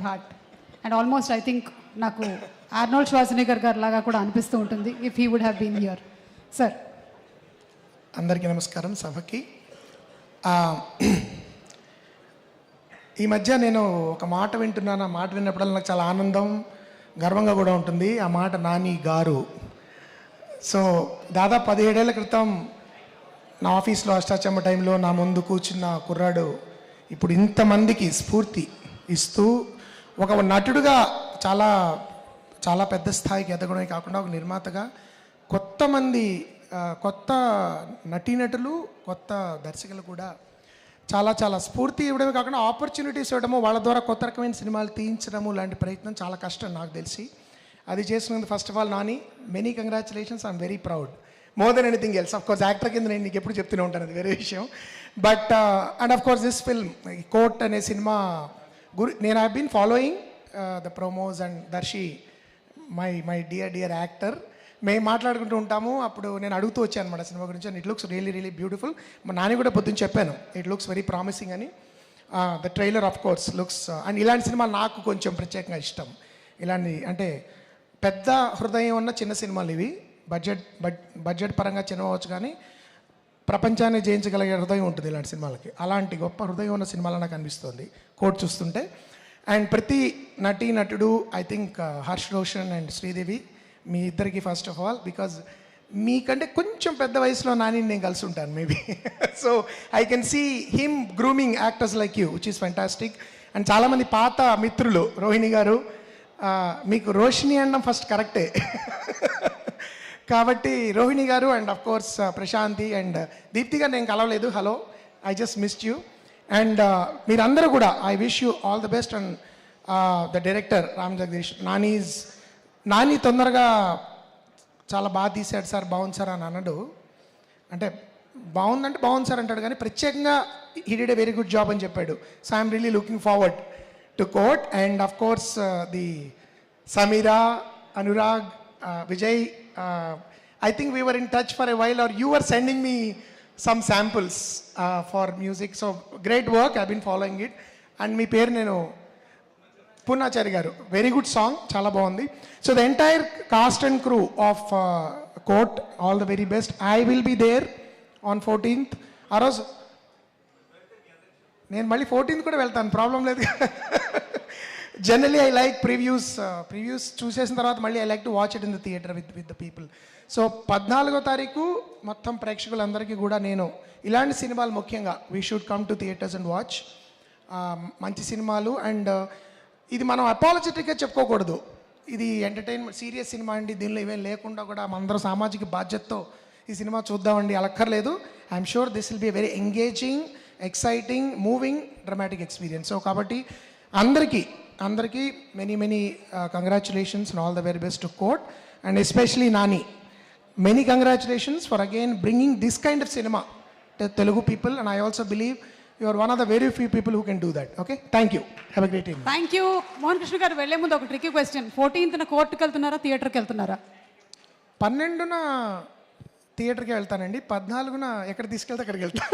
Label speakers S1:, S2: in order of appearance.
S1: Heart. And almost I think నాకు Arnold Schwarzenegger గారు లాగా కూడా అనిపిస్తూ ఉంటుంది if he would have been here. Sir,
S2: అందరికీ నమస్కారం. సభకి ఈ మధ్య నేను ఒక మాట వింటున్నాను. ఆ మాట విన్నప్పుడల్లా నాకు చాలా ఆనందం, గర్వంగా కూడా ఉంటుంది. ఆ మాట నాని గారు. సో దాదాపు 17 ఏళ్ల క్రితం నా ఆఫీస్లో అష్టాచమ్మ టైంలో నా ముందు కూర్చున్న కుర్రాడు ఇప్పుడు ఇంతమందికి స్ఫూర్తి ఇస్తూ ఒక నటుడుగా చాలా చాలా పెద్ద స్థాయికి ఎదగడమే కాకుండా ఒక నిర్మాతగా కొత్త నటీనటులు, కొత్త దర్శకులు కూడా చాలా చాలా స్ఫూర్తి ఇవ్వడమే కాకుండా ఆపర్చునిటీస్ ఇవ్వడము, వాళ్ళ ద్వారా కొత్త రకమైన సినిమాలు తీయించడము లాంటి ప్రయత్నం చాలా కష్టం నాకు తెలిసి. అది చేసినందుకు first of all Nani, many congratulations. I'm very proud more then anything else. Of course actor కింద నేను నీకు ఎప్పుడు చెప్తూనే ఉంటాను, అది వేరే విషయం. But and of course this film Court అనే సినిమా నేను I been following the promos and Darshi my dear actor. మేము మాట్లాడుకుంటూ ఉంటాము. అప్పుడు నేను అడుగుతూ వచ్చాను అనమాట సినిమా గురించి. And it looks really beautiful. మా నాని కూడా పొద్దున్న చెప్పాను, ఇట్ లుక్స్ వెరీ ప్రామిసింగ్ అని. The trailer of course looks and ఇలాంటి సినిమాలు నాకు కొంచెం ప్రత్యేకంగా ఇష్టం. ఇలాంటి అంటే పెద్ద హృదయం ఉన్న చిన్న సినిమాలు ఇవి. బడ్జెట్ పరంగా చిన్నవచ్చు, కానీ ప్రపంచాన్ని జయించగలిగే హృదయం ఉంటుంది ఇలాంటి సినిమాలకి. అలాంటి గొప్ప హృదయం ఉన్న సినిమాలు నాకు అనిపిస్తుంది కోర్ట్ చూస్తుంటే. అండ్ ప్రతి నటుడు I think Harsh Roshan and Sridevi, మీ ఇద్దరికి ఫస్ట్ ఆఫ్ ఆల్, బికాజ్ మీకంటే కొంచెం పెద్ద వయసులో నాని నేను కలిసి ఉంటాను maybe. So I can see him grooming actors like you, which is fantastic. And చాలామంది పాత మిత్రులు, రోహిణి గారు, మీకు రోషిని అనడం ఫస్ట్ కరెక్టే. కాబట్టి రోహిణి గారు and of course Prashanthi and Deepthi గారు నేను కలవలేదు. Hello, I just missed you. And మీరందరూ కూడా I wish you all the best. And the director Ram Jagadish, Nani తొందరగా చాలా బాగా తీశాడు సార్, బాగుంది సార్ అని అన్నాడు. అంటే బాగుంది సార్ అంటాడు, కానీ ప్రత్యేకంగా he did a very good job అని చెప్పాడు. So I'm really looking forward to Court. And of course the Sameera, Anurag, Vijay, I think we were in touch for a while, or you were sending me some samples for music. So great work, I've been following it. And మీ పేరు నేను పూర్ణాచారి గారు, very good song, చాలా బాగుంది. So the entire cast and crew of Court, all the very best. I will be there on 14th. ఆ రోజు నేను మళ్ళీ 14th కూడా వెళ్తాను, ప్రాబ్లం లేదు. జనరలీ ఐ లైక్ ప్రివ్యూస్ చూసేసిన తర్వాత మళ్ళీ I like to watch it in the theatre with the people. So 14వ తారీఖు మొత్తం ప్రేక్షకులందరికీ కూడా నేను ఇలాంటి సినిమాలు ముఖ్యంగా we should come to theatres and watch మంచి సినిమాలు. అండ్ ఇది మనం అపాలజెటిక్గా చెప్పుకోకూడదు, ఇది ఎంటర్టైన్మెంట్ సీరియస్ సినిమా అండి, దీనిలో ఇవేం లేకుండా కూడా మనందరం సామాజిక బాధ్యతతో ఈ సినిమా చూద్దామండి అలక్కర్లేదు. I'm sure this will be very engaging, exciting, moving, dramatic experience. So కాబట్టి అందరికీ many congratulations and all the very best to Court. And especially Nani, many congratulations for again bringing this kind of cinema to Telugu people. And I also believe you are one of the very few people who can do that. Okay, thank you, have a great evening.
S1: Thank you. Mohan Krishna గారు, వెళ్లే ముందు ఒక tricky question. 14th కోర్టుకి వెళ్తున్నారా, థియేటర్కి వెళ్తున్నారా?
S2: 12న థియేటర్కి వెళ్తానండి, 14న ఎక్కడ తీసుకెళ్తే అక్కడికి వెళ్తాను.